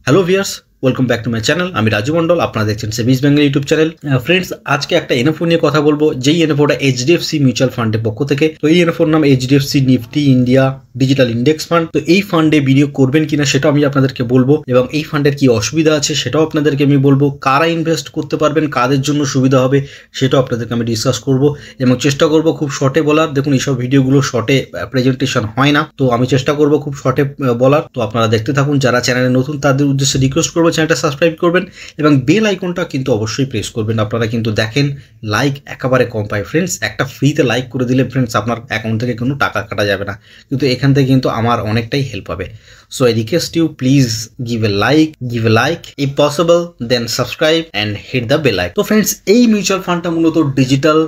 Hello viewers, welcome back to my channel. আমি রাজু মণ্ডল, আপনারা দেখছেন সেভিংস ব্যাঙ্গের ইউটিউব চ্যানেল। ফ্রেন্ডস, আজকে একটা এনএফও নিয়ে কথা বলবো, যেই এনএফওটা এইচডিএফসি মিউচুয়াল ফান্ডের পক্ষ থেকে। তো এই এনএফওর নাম HDFC Nifty India digital index fund. তো এই ফান্ডে বিনিয়োগ করবেন কিনা সেটা আমি আপনাদেরকে বলবো, এবং এই ফান্ডের কি অসুবিধা আছে সেটাও আপনাদেরকে আমি বলবো। কারা ইনভেস্ট করতে পারবেন, কাদের জন্য সুবিধা হবে সেটাও আপনাদেরকে আমি ডিসকাস করব, এবং চেষ্টা করব খুব শর্টে বলার। দেখুন, এইসব ভিডিওগুলো শর্টে প্রেজেন্টেশন হয় না, তো আমি চেষ্টা করব খুব শর্টে বলার। তো আপনারা দেখতে থাকুন। যারা চ্যানেলে নতুন তাদের উদ্দেশ্যে রিকোয়েস্ট করবো চ্যানেলটা সাবস্ক্রাইব করবেন এবং বেল আইকনটা কিন্তু অবশ্যই প্রেস করবেন। আপনারা কিন্তু দেখেন লাইক একেবারে কম পায় ফ্রেন্ডস। একটা ফ্রিতে লাইক করে দিলে ফ্রেন্ডস আপনার অ্যাকাউন্ট থেকে কোনো টাকা কাটা যাবে না, কিন্তু এখান থেকে কিন্তু আমার অনেকটাই হেল্প হবে। So I request you, please give a like if possible, then subscribe and hit the bell icon। তো ফ্রেন্ডস, এই মিউচুয়াল ফান্ডটা মূলত ডিজিটাল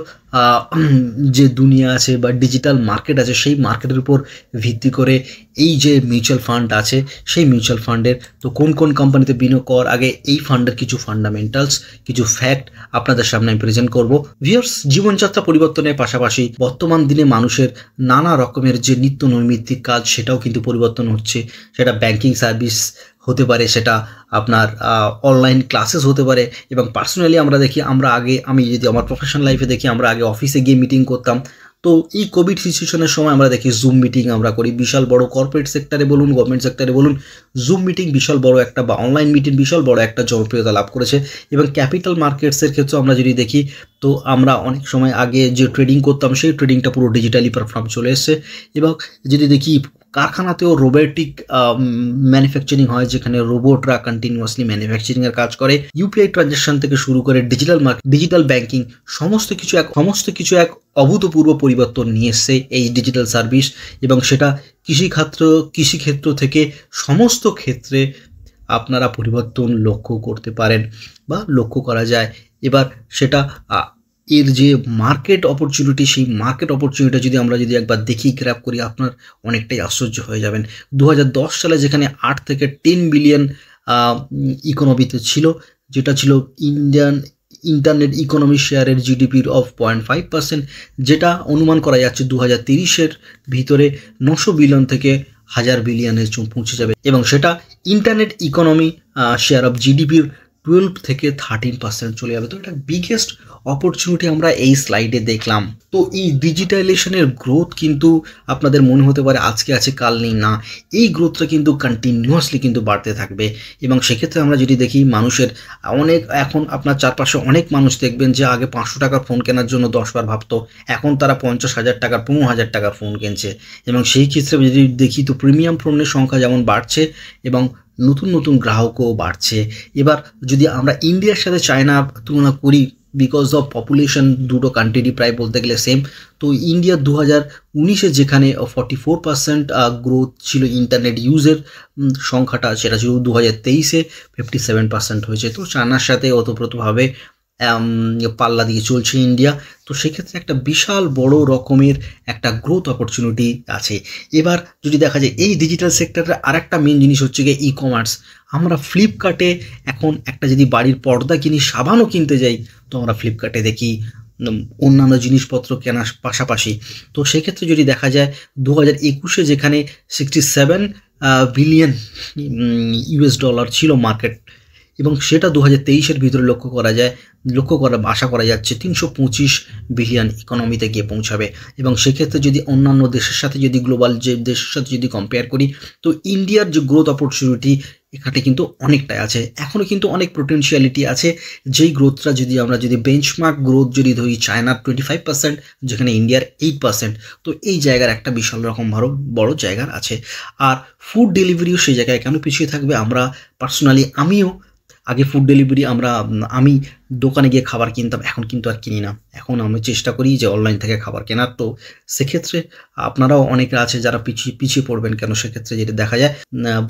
যে দুনিয়া আছে বা ডিজিটাল মার্কেট আছে, সেই মার্কেটের উপর ভিত্তি করে এই যে মিউচুয়াল ফান্ড আছে, সেই মিউচুয়াল ফান্ডের তো কোন কোন কোম্পানিতে বিনিয়োগ করার আগে এই ফান্ডের কিছু ফান্ডামেন্টালস, কিছু ফ্যাক্ট আপনাদের সামনে আমি প্রেজেন্ট করব। ভিউয়ার্স, জীবনযাত্রা পরিবর্তনের পাশাপাশি বর্তমান দিনে মানুষের নানা রকমের যে নিত্য নৈমিত্তিক কাজ, সেটাও কিন্তু পরিবর্তন হচ্ছে। সেটা ব্যাংকিং সার্ভিস হতে পারে, সেটা আপনার অনলাইন ক্লাসেস হতে পারে, এবং পার্সোনালি আমরা দেখি, আমি যদি আমার প্রফেশনাল লাইফে দেখি, আমরা আগে অফিসে গিয়ে মিটিং করতাম। তো এই কোভিড সিচুয়েশনের সময় আমরা দেখি জুম মিটিং আমরা করি। বিশাল বড় কর্পোরেট সেক্টরে বলুন, গভর্নমেন্ট সেক্টরে বলুন, জুম মিটিং বিশাল বড় একটা, বা অনলাইন মিটিং বিশাল বড় একটা জনপ্রিয়তা লাভ করেছে। এবং ক্যাপিটাল মার্কেটসের ক্ষেত্রে আমরা যদি দেখি, তো আমরা অনেক সময় আগে যে ট্রেডিং করতাম, সেই ট্রেডিংটা পুরো ডিজিটালি প্ল্যাটফর্ম চলে এসছে। এবং যদি দেখি, কারখানাতেও রোবোটিক ম্যানুফ্যাকচারিং হয়, যেখানে রোবটরা কন্টিনিউয়াসলি ম্যানুফ্যাকচারিংয়ের কাজ করে। ইউপিআই ট্রানজ্যাকশন থেকে শুরু করে ডিজিটাল ব্যাংকিং, সমস্ত কিছু এক অভূতপূর্ব পরিবর্তন নিয়ে এসছে এই ডিজিটাল সার্ভিস। এবং সেটা কৃষিক্ষেত্র থেকে সমস্ত ক্ষেত্রে আপনারা পরিবর্তন লক্ষ্য করতে পারেন বা লক্ষ্য করা যায়। এবার সেটা এর যে মার্কেট অপরচুনিটি, সেই মার্কেট অপরচুনিটি যদি একবার দেখি, গ্র্যাব করি, আপনার অনেকটাই আশ্চর্য হয়ে যাবেন। 2010 সালে যেখানে 8 থেকে 10 বিলিয়ন ইকোনমিতে ছিল, যেটা ছিল ইন্টারনেট ইকোনমি শেয়ারের জিডিপির অফ 0.5%, যেটা অনুমান করা যাচ্ছে 2030-এর ভিতরে 900 বিলিয়ন থেকে 1000 বিলিয়নে পৌঁছে যাবে, এবং সেটা ইন্টারনেট ইকোনমি শেয়ার অফ জিডিপির 12 থেকে 13% চলে যাবে। তো এটা বিগেস্ট অপরচুনিটি আমরা এই স্লাইডে দেখলাম। তো এই ডিজিটালাইজেশনের গ্রোথ কিন্তু আপনাদের মনে হতে পারে আজকে আছে কাল নেই, না, এই গ্রোথটা কিন্তু কন্টিনিউয়াসলি কিন্তু বাড়তে থাকবে। এবং সেক্ষেত্রে আমরা যদি দেখি, মানুষের এখন আপনার চারপাশে অনেক মানুষ দেখবেন যে আগে 500 টাকার ফোন কেনার জন্য 10 বার ভাবতো, এখন তারা 50,000 টাকার 15,000 টাকার ফোন কিনছে। এবং সেই ক্ষেত্রে যদি দেখি, তো প্রিমিয়াম ফোনের সংখ্যা যেমন বাড়ছে এবং নতুন গ্রাহকও বাড়ছে। এবার যদি আমরা ইন্ডিয়ার সাথে চায়নার তুলনা করি, বিকজ অফ পপুলেশন দুটো কান্ট্রিরই প্রায় বলতে গেলে সেম। তো ইন্ডিয়া 2019-এ যেখানে 44% গ্রোথ ছিল ইন্টারনেট ইউজের সংখ্যাটা, সেটা ছিল 2023-এ 57% হয়েছে। তো চায়নার সাথে ওতপ্রোতভাবে পাল্লা দিয়ে চলছে ইন্ডিয়া। তো সেক্ষেত্রে একটা বিশাল বড় রকমের একটা গ্রোথ অপরচুনিটি আছে। এবার যদি দেখা যায়, এই ডিজিটাল সেক্টরের আরেকটা মেন জিনিস হচ্ছে গিয়ে ই কমার্স। আমরা ফ্লিপকার্টে এখন একটা যদি বাড়ির পর্দা কিনি, সাবানও কিনতে যাই, তো আমরা ফ্লিপকার্টে দেখি অন্যান্য জিনিসপত্র কেনার পাশাপাশি। তো সেক্ষেত্রে যদি দেখা যায়, 2021-এ যেখানে 67 বিলিয়ন ইউএস ডলার ছিল মার্কেট, এবং সেটা 2023-এর ভিতরে আশা করা যাচ্ছে 325 বিলিয়ন ইকোনমিতে গিয়ে পৌঁছাবে। এবং সেক্ষেত্রে যদি অন্যান্য দেশের সাথে, যদি গ্লোবাল যে দেশের সাথে যদি কম্পেয়ার করি, তো ইন্ডিয়ার যে গ্রোথ অপরচুনিটি এখানে কিন্তু অনেকটাই আছে, এখনও কিন্তু অনেক পোটেনশিয়ালিটি আছে। যেই গ্রোথটা আমরা যদি বেঞ্চমার্ক গ্রোথ যদি ধরি, চায়নার 25%, যেখানে ইন্ডিয়ার 8%, তো এই জায়গার একটা বিশাল রকম বড় জায়গার আছে। আর ফুড ডেলিভারিও সেই জায়গায় কেন পিছিয়ে থাকবে? আমরা পার্সোনালি, আমিও আগে ফুড ডেলিভারি আমি দোকানে গিয়ে খাবার কিনতাম, এখন কিন্তু আর কিনি না। এখন আমি চেষ্টা করি যে অনলাইন থেকে খাবার কেনার। তো সেক্ষেত্রে আপনারাও অনেকে আছে যারা পিছিয়ে পড়বেন কেন? সেক্ষেত্রে যেটা দেখা যায়,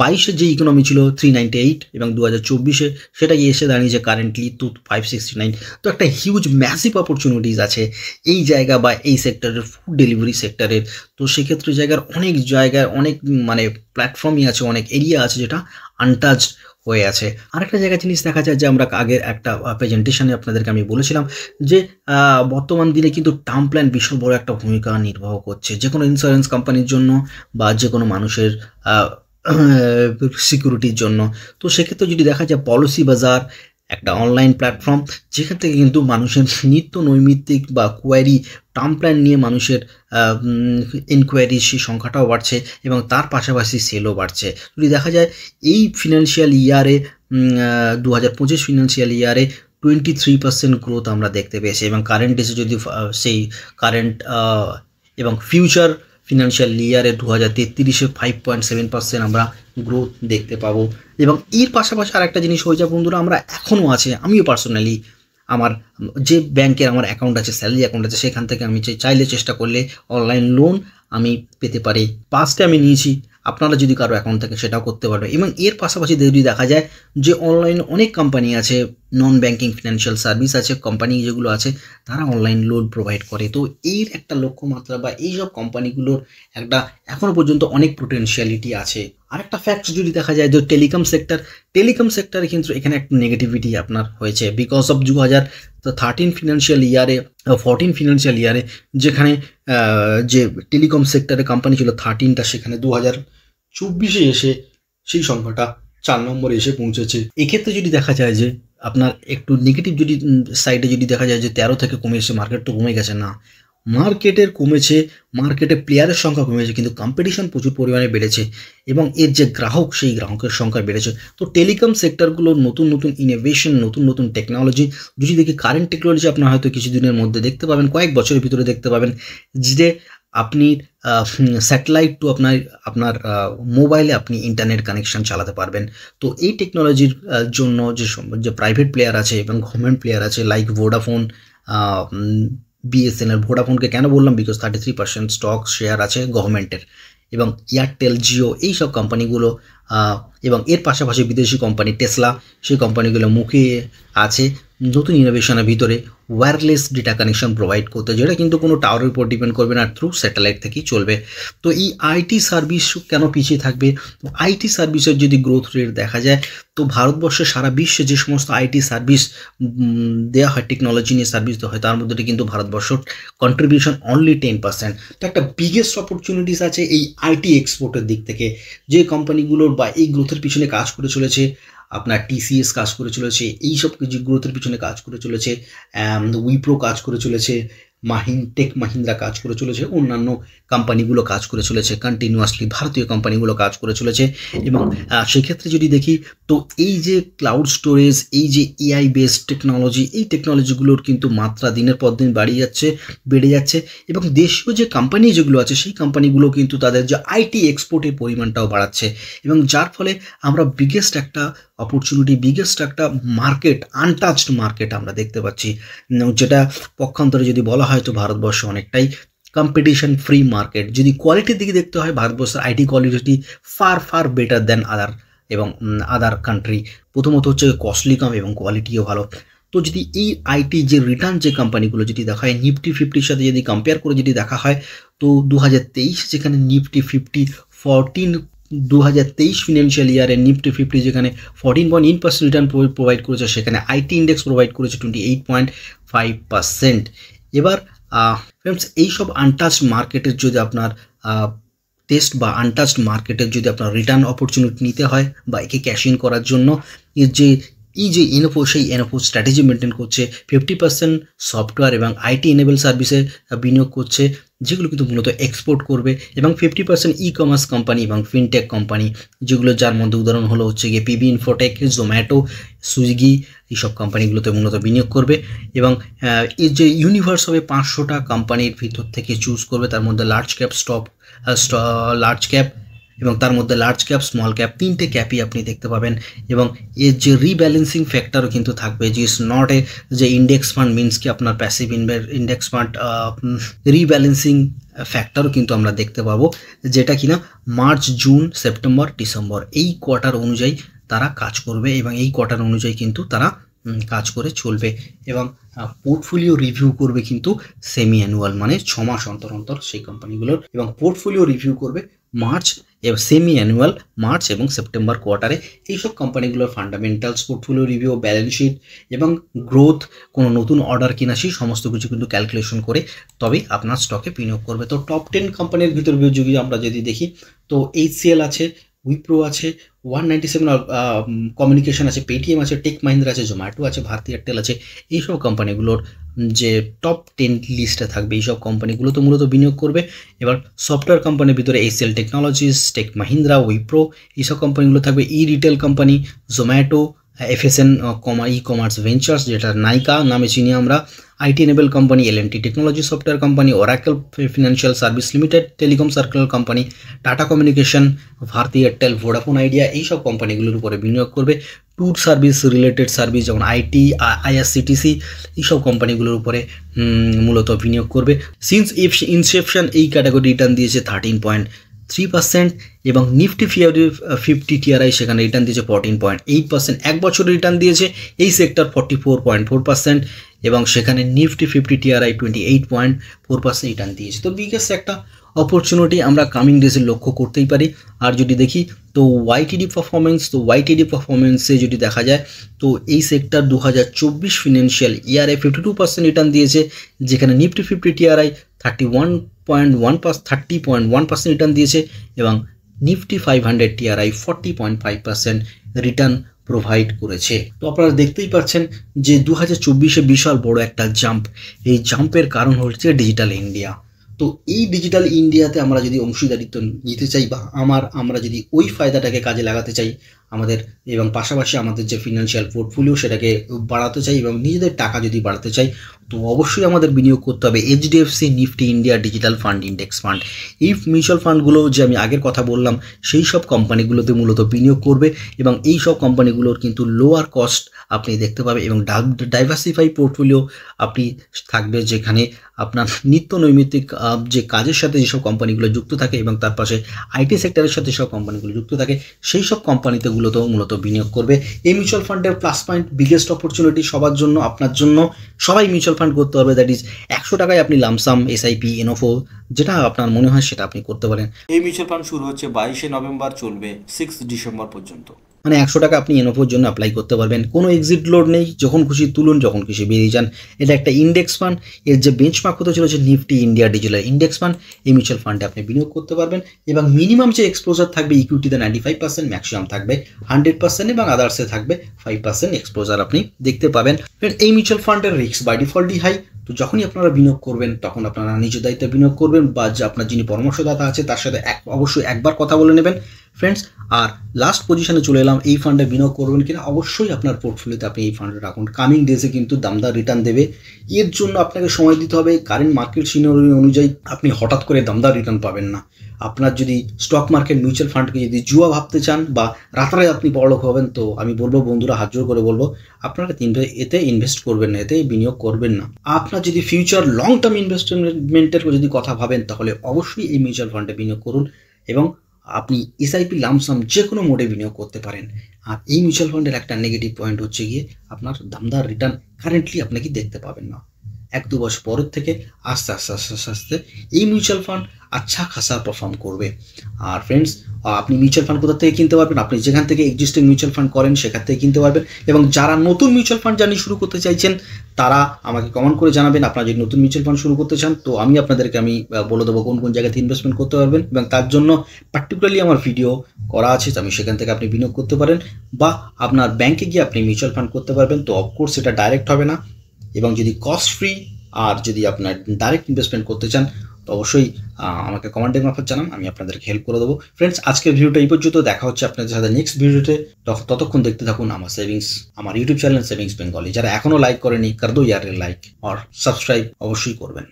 22-এর যে ইকোনমি ছিল 398, এবং 2024-এ সেটা এসে দাঁড়িয়েছে কারেন্টলি 569। তো একটা হিউজ ম্যাসিভ অপরচুনিটিস আছে এই জায়গা বা এই সেক্টরের, ফুড ডেলিভারি সেক্টরের। তো সেক্ষেত্রে অনেক মানে প্ল্যাটফর্মই আছে, অনেক এরিয়া আছে যেটা আনটাচড হয়ে আছে। আরেকটা জিনিস দেখা যায় যে, আমরা আগের একটা প্রেজেন্টেশনে আপনাদেরকে আমি বলেছিলাম যে বর্তমান দিনে কিন্তু টার্ম প্ল্যান বিশাল বড় একটা ভূমিকা নির্বাহ করছে, যে কোনো ইন্স্যুরেন্স কোম্পানির জন্য বা যে কোনো মানুষের সিকিউরিটির জন্য। তো সেক্ষেত্রে যদি দেখা যায় পলিসি বাজার একটা অনলাইন প্ল্যাটফর্ম, যেখান থেকে কিন্তু মানুষের নিত্য নৈমিত্তিক বা কোয়ারি টার্ম প্ল্যান নিয়ে মানুষের ইনকোয়ারি সেই সংখ্যাটাও বাড়ছে এবং তার পাশাপাশি সেলও বাড়ছে। যদি দেখা যায় এই ফিনান্সিয়াল ইয়ারে 2025 ফিনান্সিয়াল ইয়ারে 23% গ্রোথ আমরা দেখতে পেয়েছি এবং কারেন্ট এসে যদি সেই কারেন্ট এবং ফিউচার ফিনান্সিয়াল ইয়ারে 2033-এ 5.7% আমরা গ্রোথ দেখতে পাবো। এবং এর পাশাপাশি আর একটা জিনিস হয়ে যায় বন্ধুরা, আমরা এখনও আছে, আমিও পার্সোনালি আমার যে ব্যাংকের আমার অ্যাকাউন্ট আছে, স্যালারি অ্যাকাউন্ট আছে, সেখান থেকে আমি চাইলে চেষ্টা করলে অনলাইন লোন আমি পেতে পারি। পাস্টে আমি নিয়েছি, আপনারা যদি কারো অ্যাকাউন্ট থাকে সেটাও করতে পারবে। এবং এর পাশাপাশি যদি দেখা যায় যে অনলাইন অনেক কোম্পানি আছে, নন ব্যাঙ্কিং ফিনান্সিয়াল সার্ভিস আছে, কোম্পানি যেগুলো আছে তারা অনলাইন লোন প্রোভাইড করে। তো এর একটা লক্ষ্যমাত্রা বা এইসব কোম্পানিগুলোর একটা এখনও পর্যন্ত অনেক পোটেনশিয়ালিটি আছে। আরেকটা ফ্যাক্ট যদি দেখা যায় যে টেলিকম সেক্টরে কিন্তু এখানে একটা নেগেটিভিটি আপনার হয়েছে বিকজ অফ 2013 ফিনান্সিয়াল ইয়ারে 14 ফিনান্সিয়াল ইয়ারে যেখানে যে টেলিকম সেক্টরে কোম্পানি ছিল 13টা, সেখানে 2024-এ এসে সেই সংখ্যাটা 4 নম্বরে এসে পৌঁছেছে। এক্ষেত্রে যদি দেখা যায় যে আপনার একটু নেগেটিভ যদি সাইডে যদি দেখা যায় যে 13 থেকে কমে এসে মার্কেট তো কমে গেছে, না, মার্কেটের কমেছে, মার্কেটে প্লেয়ারের সংখ্যা কমেছে কিন্তু কম্পিটিশন প্রচুর পরিমাণে বেড়েছে এবং এর যে গ্রাহক সেই গ্রাহকের সংখ্যা বেড়েছে। তো টেলিকম সেক্টরগুলোর নতুন নতুন ইনোভেশন, নতুন নতুন টেকনোলজি যদি দেখি, কারেন্ট টেকনোলজি আপনার হয়তো কিছুদিনের মধ্যে দেখতে পাবেন, কয়েক বছরের ভিতরে দেখতে পাবেন যে আপনি স্যাটেলাইট টু আপনার মোবাইলে আপনি ইন্টারনেট কানেকশন চালাতে পারবেন। তো এই টেকনোলজির জন্য যে প্রাইভেট প্লেয়ার আছে এবং গভর্নমেন্ট প্লেয়ার আছে লাইক ভোডাফোন, বিএসএনএল, ভোডাফোনকে কেন বললাম বিকজ 33% স্টক শেয়ার আছে গভর্নমেন্টের, এবং এয়ারটেল, জিও, এই সব কোম্পানিগুলো এবং এর পাশাপাশি বিদেশি কোম্পানি টেসলা, সেই কোম্পানিগুলো মুখে আছে নতুন ইনোভেশনের ভিতরে ওয়্যারলেস ডেটা কানেকশন প্রোভাইড করতে, যেটা কিন্তু কোনো টাওয়ারের উপর ডিপেন্ড করবে না, থ্রু স্যাটেলাইট থেকেই চলবে। তো এই আইটি সার্ভিস কেন পিছিয়ে থাকবে? আইটি সার্ভিসের যদি গ্রোথ রেট দেখা যায় তো ভারতবর্ষে সারা বিশ্বে যে সমস্ত আইটি সার্ভিস দেওয়া হয়, টেকনোলজি নিয়ে সার্ভিস দেওয়া হয়, তার মধ্যে কিন্তু ভারতবর্ষের কন্ট্রিবিউশন অনলি 10%। তো একটা বিগেস্ট অপরচুনিটিস আছে এই আইটি এক্সপোর্টের দিক থেকে, যে কোম্পানিগুলোর বা এই গ্রোথের পিছনে কাজ করে চলেছে, আপনার টিসিএস কাজ করে চলেছে, এইসব যে গ্রোথের পিছনে কাজ করে চলেছে, উইপ্রো কাজ করে চলেছে, মাহিন্দ্রা কাজ করে চলেছে, অন্যান্য কোম্পানিগুলো কাজ করে চলেছে কন্টিনিউয়াসলি, ভারতীয় কোম্পানিগুলো কাজ করে চলেছে। এবং সেক্ষেত্রে যদি দেখি তো এই যে ক্লাউড স্টোরেজ, এই যে এআই বেসড টেকনোলজি, এই টেকনোলজিগুলোর কিন্তু মাত্রা দিনের পর দিন বেড়ে যাচ্ছে এবং দেশীয় যে কোম্পানি যেগুলো আছে সেই কোম্পানিগুলো কিন্তু তাদের যে আইটি এক্সপোর্টের পরিমাণটাও বাড়াচ্ছে এবং যার ফলে আমরা বিগেস্ট একটা অপরচুনিটি, বিগেস্ট একটা মার্কেট, আনটাচড মার্কেট আমরা দেখতে পাচ্ছি, যেটা পক্ষান্তরে যদি বলা হয় তো ভারতবর্ষ অনেকটাই কম্পিটিশন ফ্রি মার্কেট। যদি কোয়ালিটির দিকে দেখতে হয়, ভারতবর্ষের IT quality far better then other country. প্রথমত হচ্ছে কস্টলি কম এবং কোয়ালিটিও ভালো। তো যদি এই আইটি যে রিটার্ন যে কোম্পানিগুলো যদি দেখা হয় নিফটি 50-র সাথে যদি কম্পেয়ার করে যদি দেখা হয় তো 2023 যেখানে নিফটি 2023 ফিনান্সিয়াল ইয়ারে নিফটি 50 যেখানে 14.8% রিটার্ন প্রোভাইড করেছে, সেখানে আইটি ইন্ডেক্স প্রোভাইড করেছে 28.5%। এবার ফ্রেন্ডস, এইসব আনটাচড মার্কেটের যদি আপনার টেস্ট বা আনটাচড মার্কেটের যদি আপনার রিটার্ন অপরচুনিটি নিতে হয় বা একে ক্যাশ ইন করার জন্য এই যে এনএফও স্ট্র্যাটেজি মেনটেন করছে, 50% সফটওয়্যার এবং আইটি এনেবল সার্ভিসে বিনিয়োগ করছে, যেগুলো কিন্তু মূলত এক্সপোর্ট করবে, এবং 50% ই কমার্স কোম্পানি এবং ফিনটেক কোম্পানি, যেগুলো যার মধ্যে উদাহরণ হলো হচ্ছে গিয়ে পিবি ইনফোটেক, জোম্যাটো, সুইগি, এইসব কোম্পানিগুলোতে মূলত বিনিয়োগ করবে। এবং এই যে ইউনিভার্স হবে 500টা কোম্পানির ভিতর থেকে চুজ করবে, তার মধ্যে লার্জ ক্যাপ এবং তার মধ্যে লার্জ ক্যাপ, স্মল ক্যাপ, 3টে ক্যাপই আপনি দেখতে পাবেন। এবং এর যে রিব্যালেন্সিং ফ্যাক্টরও কিন্তু থাকবে, যে ইজ নট এ যে ইন্ডেক্স ফান্ড মিনস কি আপনার প্যাসিভ ইন্ডেক্স ফান্ড, রিব্যালেন্সিং ফ্যাক্টরও কিন্তু আমরা দেখতে পাবো, যেটা কিনা মার্চ, জুন, সেপ্টেম্বর, ডিসেম্বর এই কোয়ার্টার অনুযায়ী তারা কাজ করবে এবং এই কোয়ার্টার অনুযায়ী কিন্তু তারা কাজ করে চলবে। এবং পোর্টফোলিও রিভিউ করবে কিন্তু সেমি অ্যানুয়াল, মানে 6 মাস অন্তর অন্তর সেই কোম্পানিগুলোর, এবং পোর্টফোলিও রিভিউ করবে সেমি অ্যানুয়াল মার্চ এবং সেপ্টেম্বর কোয়ার্টারে। এইসব কোম্পানিগুলোর fundamentals, portfolio review, balance sheet এবং গ্রোথ, কোনো নতুন অর্ডার কিনা, সেই সমস্ত কিছু কিন্তু ক্যালকুলেশন করে তবে আপনার স্টকে বিনিয়োগ করবে। তো টপ 10 কোম্পানির ভিতর যদি আমরা দেখি তো HCL আছে, উইপ্রো আছে, 197 কমিউনিকেশন আছে, পেটিএম আছে, টেক মাহিন্দ্রা আছে, জোম্যাটো আছে, ভারতী এয়ারটেল আছে। এইসব কোম্পানিগুলোর যে টপ 10 লিস্টে থাকবে এইসব কোম্পানিগুলো তো মূলত বিনিয়োগ করবে। এবার সফটওয়্যার কোম্পানির ভিতরে HCL technologies, Tech Mahindra, Wipro এইসব কোম্পানিগুলো থাকবে। E retail company Zomato, FSN e commerce ventures যেটা নাইকা নামে চিনি আমরা, IT enable company LNT technology software company, Oracle financial service limited, telecom circle company, Tata communication, Bharti Airtel, Vodafone Idea এইসব কোম্পানিগুলোর উপরে বিনিয়োগ করবে। ট্যুর সার্ভিস রিলেটেড সার্ভিস যেমন আইটি, আইআরসিটিসি এইসব কোম্পানিগুলোর উপরে মূলত বিনিয়োগ করবে। সিন্স ইনসেপশন এই ক্যাটাগরি রিটার্ন দিয়েছে 13.3% এবং নিফটি 50 টিআরআই সেখানে রিটার্ন দিয়েছে 14.8%। এক বছর রিটার্ন দিয়েছে এই সেক্টর 44.4% এবং সেখানে নিফটি 50 টিআরআই 28.4% রিটার্ন দিয়েছে। তো বিগেস্ট একটা অপরচুনিটি আমরা কামিং ডেজে লক্ষ্য করতেই পারি। আর যদি দেখি তো ওয়াইটিডি পারফরমেন্সে যদি দেখা যায় তো এই সেক্টর 2024 ফিনান্সিয়াল ইয়ারে 52% রিটার্ন দিয়েছে, যেখানে নিফটি 50 টিআরআই 30.1% রিটার্ন দিয়েছে এবং নিফটি 500 টিআরআই 40.5% রিটার্ন প্রোভাইড করেছে। তো আপনারা দেখতেই পাচ্ছেন যে 2024-এ বিশাল বড় একটা জাম্প। এই জাম্পের কারণ হচ্ছে ডিজিটাল ইন্ডিয়া। তো এই ডিজিটাল ইন্ডিয়াতে আমরা যদি অংশীদারিত্ব নিতে চাই বা আমরা যদি ওই ফায়দাটাকে কাজে লাগাতে চাই আমাদের, এবং পাশাপাশি আমাদের যে ফিনান্সিয়াল পোর্টফোলিও সেটাকে বাড়াতে চাই এবং নিজেদের টাকা যদি বাড়াতে চাই, তো অবশ্যই আমাদের বিনিয়োগ করতে হবে HDFC Nifty India digital fund index fund. এই মিউচুয়াল ফান্ডগুলো যে আমি আগের কথা বললাম সেই সব কোম্পানিগুলোতে মূলত বিনিয়োগ করবে এবং এই সব কোম্পানিগুলোর কিন্তু লোয়ার কস্ট আপনি দেখতে পাবেন এবং ডাইভার্সিফাই পোর্টফোলিও আপনি থাকবে, যেখানে আপনার নিত্য নৈমিত্তিক যে কাজের সাথে যেসব কোম্পানিগুলো যুক্ত থাকে এবং তার পাশে আইটি সেক্টরের সাথে সব কোম্পানিগুলো যুক্ত থাকে সেই সব কোম্পানিতে মূলত বিনিয়োগ করবে। এই মিউচুয়াল ফান্ডের প্লাস পয়েন্ট বিগেস্ট অপরচুনিটি সবার জন্য, আপনার জন্য, সবাই মিউচুয়াল ফান্ড করতে পারবে। দ্যাট ইজ 100 টাকায় আপনি লামসাম এসআইপি এনওফো যেটা আপনার মনে হয় সেটা আপনি করতে পারেন। এই মিউচুয়াল ফান্ড শুরু হচ্ছে 22শে নভেম্বর, চলবে 6 ডিসেম্বর পর্যন্ত। মানে 100 টাকা আপনি এনওফোর জন্য অ্যাপ্লাই করতে পারবেন, কোনো এক্সিট লোড নেই, যখন খুশি তুলুন, যখন খুশি বেরিয়ে যান। এটা একটা ইন্ডেক্স ফান্ড, এর যে বেঞ্চমার্ক হতে চলেছে Nifty India digital index fund. এই মিউচুয়াল ফান্ডে আপনি বিনিয়োগ করতে পারবেন এবং মিনিমাম যে এক্সপোজার থাকবে ইকুইটিতে 95%, ম্যাক্সিমাম থাকবে 100% এবং আদার্সে থাকবে 5% এক্সপোজার আপনি দেখতে পাবেন। এই মিউচুয়াল ফান্ডের রিস্ক বাই ডিফল্টই হাই। তো যখনই আপনারা বিনিয়োগ করবেন তখন আপনারা নিজের দায়িত্বে বিনিয়োগ করবেন বা যে আপনার যিনি পরামর্শদাতা আছে তার সাথে অবশ্যই একবার কথা বলে নেবেন ফ্রেন্ডস। আর লাস্ট পজিশনে চলে এলাম, এই ফান্ডে বিনিয়োগ করবেন কিনা অবশ্যই আপনার পোর্টফোলিওতে আপনি এই ফান্ডে রাখুন। কামিং ডেজে কিন্তু দামদার রিটার্ন দেবে, এর জন্য আপনাকে সময় দিতে হবে। কারেন্ট মার্কেট সিনারিও অনুযায়ী আপনি হঠাৎ করে দামদার রিটার্ন পাবেন না। আপনার যদি স্টক মার্কেট মিউচুয়াল ফান্ডকে যদি জুয়া ভাবতে চান বা রাতারাতি আপনি বড়লোক হবেন, তো আমি বলবো বন্ধুরা, হাত জোর করে বলবো আপনারা এতে ইনভেস্ট করবেন না, এতে বিনিয়োগ করবেন না। আপনার যদি ফিউচার লং টার্ম ইনভেস্টমেন্টের যদি কথা ভাবেন তাহলে অবশ্যই এই মিউচুয়াল ফান্ডে বিনিয়োগ করুন এবং আপনি এসআইপি লামসাম যে কোনো মোডে বিনিয়োগ করতে পারেন। আর এই মিউচুয়াল ফান্ডের একটা নেগেটিভ পয়েন্ট হচ্ছে গিয়ে আপনার দামদার রিটার্ন কারেন্টলি আপনাকে দেখতে পাবেন না। 1-2 বছর পরের থেকে আস্তে আস্তে এই মিউচুয়াল ফান্ড আচ্ছা খাসা পারফর্ম করবে। আর ফ্রেন্ডস, আপনি মিউচুয়াল ফান্ড কোথা থেকে কিনতে পারবেন? আপনি যেখান থেকে এক্সিস্টিং মিউচুয়াল ফান্ড করেন সেখান থেকে কিনতে পারবেন এবং যারা নতুন মিউচুয়াল ফান্ড জার্নি শুরু করতে চাইছেন তারা আমাকে কমেন্ট করে জানাবেন। আপনারা যদি নতুন মিউচুয়াল ফান্ড শুরু করতে চান তো আমি আপনাদেরকে বলে দেবো কোন কোন জায়গাতে ইনভেস্টমেন্ট করতে পারবেন এবং তার জন্য পার্টিকুলারলি আমার ভিডিও করা আছে, আমি সেখান থেকে আপনি বিনিয়োগ করতে পারেন বা আপনার ব্যাংকে গিয়ে আপনি মিউচুয়াল ফান্ড করতে পারবেন। তো অফকোর্স এটা ডাইরেক্ট হবে না এবং যদি কস্ট ফ্রি আর যদি আপনার ডাইরেক্ট ইনভেস্টমেন্ট করতে চান তো অবশ্যই আমাকে কমেন্টের মারফত জানান, আমি আপনাদেরকে হেল্প করে দেবো। ফ্রেন্ডস, আজকের ভিডিওটা এই পর্যন্ত, দেখা হচ্ছে আপনাদের সাথে নেক্সট ভিডিওতে। ততক্ষণ দেখতে থাকুন আমার ইউটিউব চ্যানেল সেভিংস বেঙ্গলি। যারা এখনও লাইক করেনি কর দো ইয়ার লাইক আর সাবস্ক্রাইব অবশ্যই করবেন।